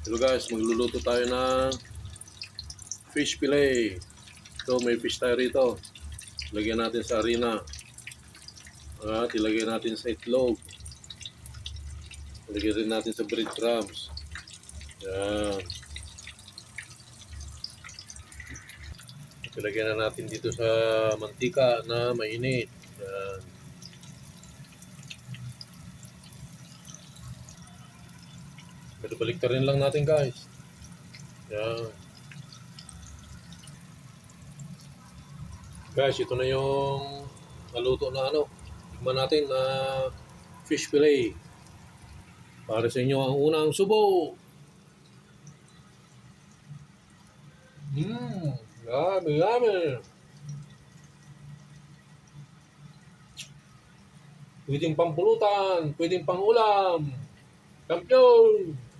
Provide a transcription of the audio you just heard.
Hello guys, magluluto tayo ng fish fillet. Ito, may fish tayo rito. Lagyan natin sa harina. At ilagay natin sa itlog. Ilagay rin natin sa breadcrumbs. Yan. Ilagay na natin dito sa mantika na mainit. Yan. Pero baliktarin lang natin guys. Yan. Guys, ito na yung naluto na tikman natin na fish fillet. Para sa inyo ang unang subo. Yummy, yummy. Pwedeng pampulutan, pwedeng pangulam. Kampiyon!